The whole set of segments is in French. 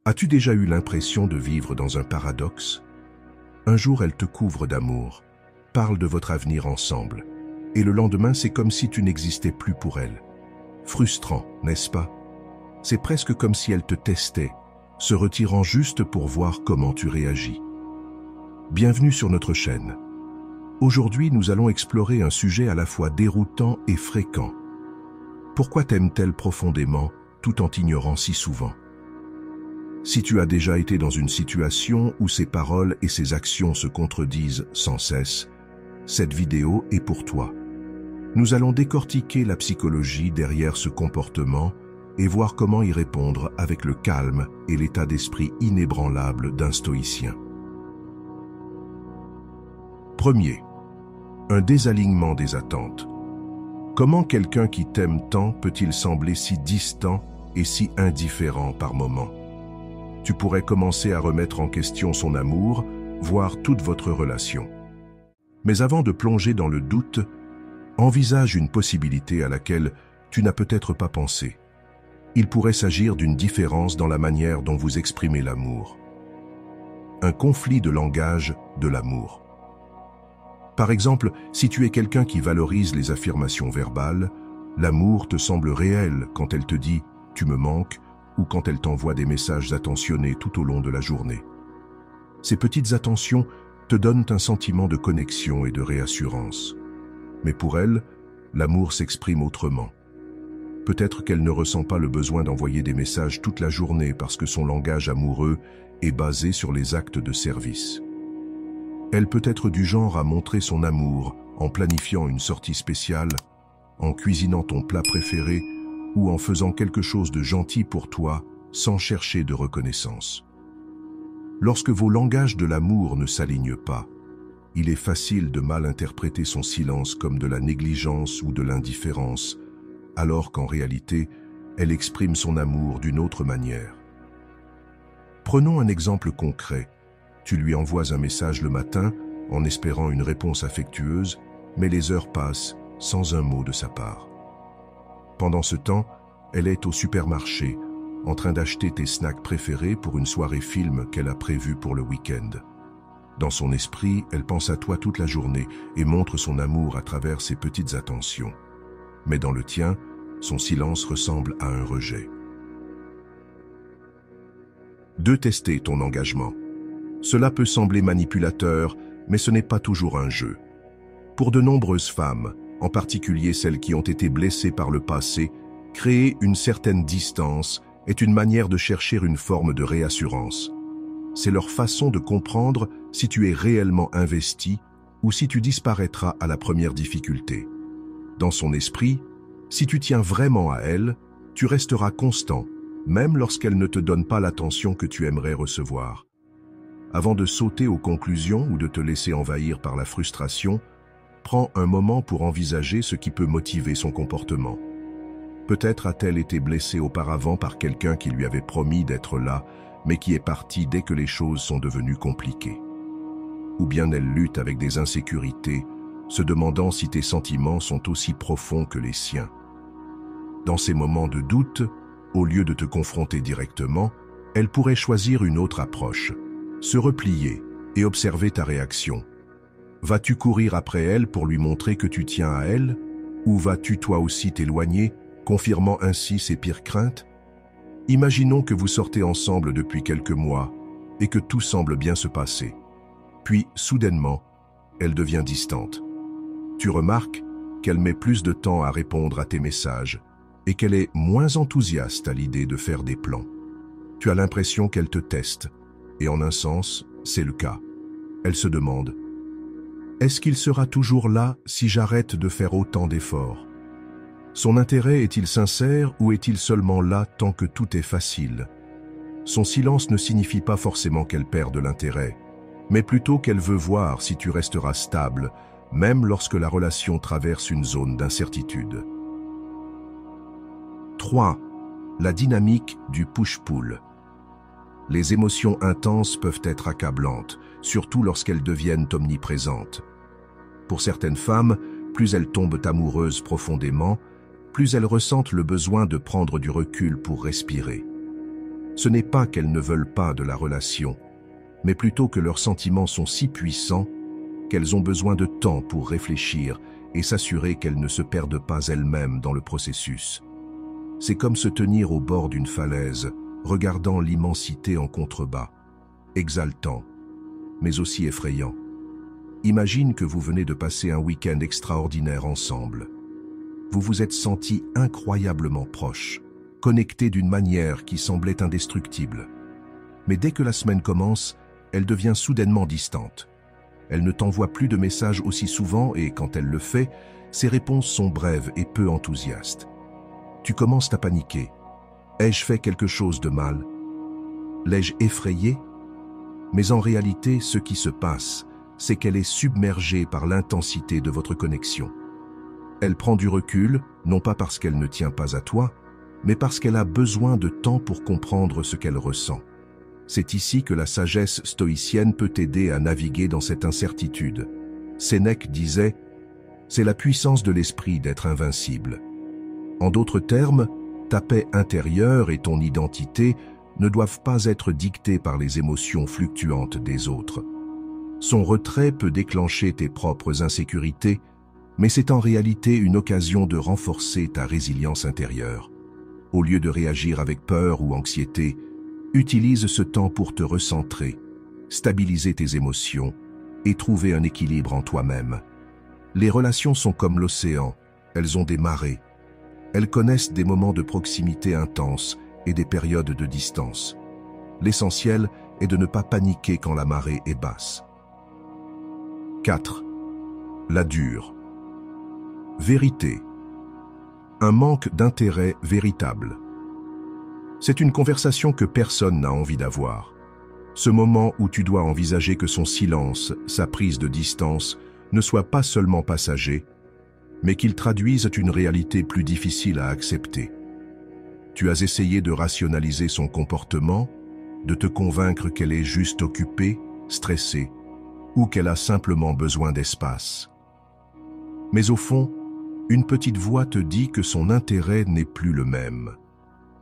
As-tu déjà eu l'impression de vivre dans un paradoxe? Un jour, elle te couvre d'amour, parle de votre avenir ensemble, et le lendemain, c'est comme si tu n'existais plus pour elle. Frustrant, n'est-ce pas? C'est presque comme si elle te testait, se retirant juste pour voir comment tu réagis. Bienvenue sur notre chaîne. Aujourd'hui, nous allons explorer un sujet à la fois déroutant et fréquent. Pourquoi t'aime-t-elle profondément tout en t'ignorant si souvent? Si tu as déjà été dans une situation où ses paroles et ses actions se contredisent sans cesse, cette vidéo est pour toi. Nous allons décortiquer la psychologie derrière ce comportement et voir comment y répondre avec le calme et l'état d'esprit inébranlable d'un stoïcien. Premier, un désalignement des attentes. Comment quelqu'un qui t'aime tant peut-il sembler si distant et si indifférent par moments? Tu pourrais commencer à remettre en question son amour, voire toute votre relation. Mais avant de plonger dans le doute, envisage une possibilité à laquelle tu n'as peut-être pas pensé. Il pourrait s'agir d'une différence dans la manière dont vous exprimez l'amour. Un conflit de langage de l'amour. Par exemple, si tu es quelqu'un qui valorise les affirmations verbales, l'amour te semble réel quand elle te dit « tu me manques » ou quand elle t'envoie des messages attentionnés tout au long de la journée. Ces petites attentions te donnent un sentiment de connexion et de réassurance. Mais pour elle, l'amour s'exprime autrement. Peut-être qu'elle ne ressent pas le besoin d'envoyer des messages toute la journée parce que son langage amoureux est basé sur les actes de service. Elle peut être du genre à montrer son amour en planifiant une sortie spéciale, en cuisinant ton plat préféré ou en faisant quelque chose de gentil pour toi sans chercher de reconnaissance. Lorsque vos langages de l'amour ne s'alignent pas, il est facile de mal interpréter son silence comme de la négligence ou de l'indifférence, alors qu'en réalité, elle exprime son amour d'une autre manière. Prenons un exemple concret. Tu lui envoies un message le matin en espérant une réponse affectueuse, mais les heures passent sans un mot de sa part. Pendant ce temps, elle est au supermarché, en train d'acheter tes snacks préférés pour une soirée film qu'elle a prévue pour le week-end. Dans son esprit, elle pense à toi toute la journée et montre son amour à travers ses petites attentions. Mais dans le tien, son silence ressemble à un rejet. 2. Tester ton engagement. Cela peut sembler manipulateur, mais ce n'est pas toujours un jeu. Pour de nombreuses femmes, en particulier celles qui ont été blessées par le passé, créer une certaine distance est une manière de chercher une forme de réassurance. C'est leur façon de comprendre si tu es réellement investi ou si tu disparaîtras à la première difficulté. Dans son esprit, si tu tiens vraiment à elle, tu resteras constant, même lorsqu'elle ne te donne pas l'attention que tu aimerais recevoir. Avant de sauter aux conclusions ou de te laisser envahir par la frustration, prends un moment pour envisager ce qui peut motiver son comportement. Peut-être a-t-elle été blessée auparavant par quelqu'un qui lui avait promis d'être là, mais qui est parti dès que les choses sont devenues compliquées. Ou bien elle lutte avec des insécurités, se demandant si tes sentiments sont aussi profonds que les siens. Dans ces moments de doute, au lieu de te confronter directement, elle pourrait choisir une autre approche, se replier et observer ta réaction. Vas-tu courir après elle pour lui montrer que tu tiens à elle, ou vas-tu toi aussi t'éloigner, confirmant ainsi ses pires craintes? Imaginons que vous sortez ensemble depuis quelques mois et que tout semble bien se passer. Puis, soudainement, elle devient distante. Tu remarques qu'elle met plus de temps à répondre à tes messages et qu'elle est moins enthousiaste à l'idée de faire des plans. Tu as l'impression qu'elle te teste, et en un sens, c'est le cas. Elle se demande: est-ce qu'il sera toujours là si j'arrête de faire autant d'efforts? Son intérêt est-il sincère ou est-il seulement là tant que tout est facile? Son silence ne signifie pas forcément qu'elle perd de l'intérêt, mais plutôt qu'elle veut voir si tu resteras stable, même lorsque la relation traverse une zone d'incertitude. 3. La dynamique du push-pull. Les émotions intenses peuvent être accablantes, surtout lorsqu'elles deviennent omniprésentes. Pour certaines femmes, plus elles tombent amoureuses profondément, plus elles ressentent le besoin de prendre du recul pour respirer. Ce n'est pas qu'elles ne veulent pas de la relation, mais plutôt que leurs sentiments sont si puissants qu'elles ont besoin de temps pour réfléchir et s'assurer qu'elles ne se perdent pas elles-mêmes dans le processus. C'est comme se tenir au bord d'une falaise, regardant l'immensité en contrebas, exaltant, mais aussi effrayant. Imagine que vous venez de passer un week-end extraordinaire ensemble. Vous vous êtes sentis incroyablement proches, connectés d'une manière qui semblait indestructible. Mais dès que la semaine commence, elle devient soudainement distante. Elle ne t'envoie plus de messages aussi souvent et quand elle le fait, ses réponses sont brèves et peu enthousiastes. Tu commences à paniquer. Ai-je fait quelque chose de mal? L'ai-je effrayé? Mais en réalité, ce qui se passe, c'est qu'elle est submergée par l'intensité de votre connexion. Elle prend du recul, non pas parce qu'elle ne tient pas à toi, mais parce qu'elle a besoin de temps pour comprendre ce qu'elle ressent. C'est ici que la sagesse stoïcienne peut t'aider à naviguer dans cette incertitude. Sénèque disait « C'est la puissance de l'esprit d'être invincible ». En d'autres termes, ta paix intérieure et ton identité ne doivent pas être dictées par les émotions fluctuantes des autres. Son retrait peut déclencher tes propres insécurités, mais c'est en réalité une occasion de renforcer ta résilience intérieure. Au lieu de réagir avec peur ou anxiété, utilise ce temps pour te recentrer, stabiliser tes émotions et trouver un équilibre en toi-même. Les relations sont comme l'océan, elles ont des marées. Elles connaissent des moments de proximité intense et des périodes de distance. L'essentiel est de ne pas paniquer quand la marée est basse. 4. La dure. Vérité. Un manque d'intérêt véritable. C'est une conversation que personne n'a envie d'avoir. Ce moment où tu dois envisager que son silence, sa prise de distance, ne soit pas seulement passager, mais qu'il traduise une réalité plus difficile à accepter. Tu as essayé de rationaliser son comportement, de te convaincre qu'elle est juste occupée, stressée, ou qu'elle a simplement besoin d'espace. Mais au fond, une petite voix te dit que son intérêt n'est plus le même.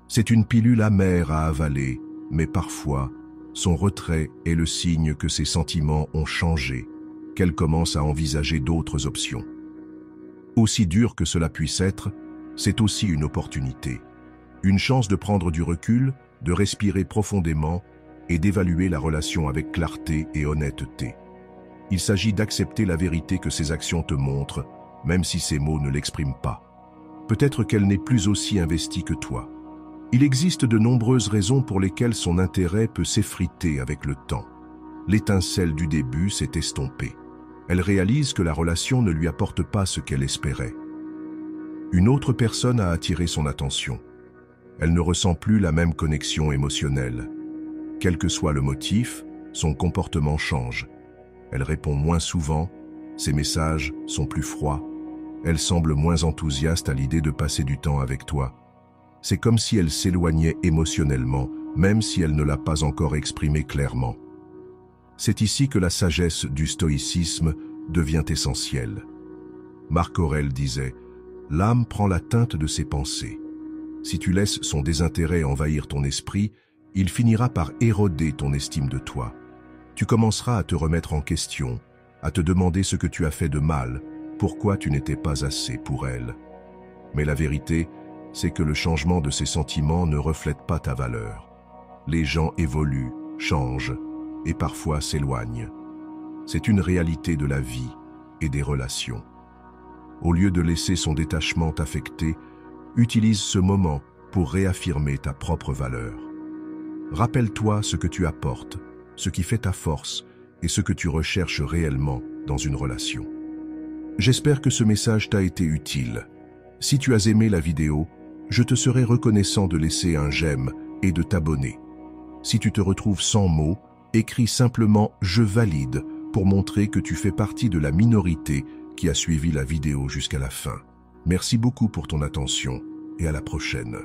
C'est une pilule amère à avaler, mais parfois, son retrait est le signe que ses sentiments ont changé, qu'elle commence à envisager d'autres options. Aussi dur que cela puisse être, c'est aussi une opportunité. Une chance de prendre du recul, de respirer profondément et d'évaluer la relation avec clarté et honnêteté. Il s'agit d'accepter la vérité que ses actions te montrent, même si ses mots ne l'expriment pas. Peut-être qu'elle n'est plus aussi investie que toi. Il existe de nombreuses raisons pour lesquelles son intérêt peut s'effriter avec le temps. L'étincelle du début s'est estompée. Elle réalise que la relation ne lui apporte pas ce qu'elle espérait. Une autre personne a attiré son attention. Elle ne ressent plus la même connexion émotionnelle. Quel que soit le motif, son comportement change. Elle répond moins souvent, ses messages sont plus froids, elle semble moins enthousiaste à l'idée de passer du temps avec toi. C'est comme si elle s'éloignait émotionnellement, même si elle ne l'a pas encore exprimé clairement. C'est ici que la sagesse du stoïcisme devient essentielle. Marc Aurèle disait « L'âme prend la teinte de ses pensées. Si tu laisses son désintérêt envahir ton esprit, il finira par éroder ton estime de toi. Tu commenceras à te remettre en question, à te demander ce que tu as fait de mal, pourquoi tu n'étais pas assez pour elle. Mais la vérité, c'est que le changement de ces sentiments ne reflète pas ta valeur. Les gens évoluent, changent et parfois s'éloignent. C'est une réalité de la vie et des relations. Au lieu de laisser son détachement t'affecter, utilise ce moment pour réaffirmer ta propre valeur. Rappelle-toi ce que tu apportes, ce qui fait ta force et ce que tu recherches réellement dans une relation. J'espère que ce message t'a été utile. Si tu as aimé la vidéo, je te serai reconnaissant de laisser un j'aime et de t'abonner. Si tu te retrouves sans mots, écris simplement « Je valide » pour montrer que tu fais partie de la minorité qui a suivi la vidéo jusqu'à la fin. Merci beaucoup pour ton attention et à la prochaine.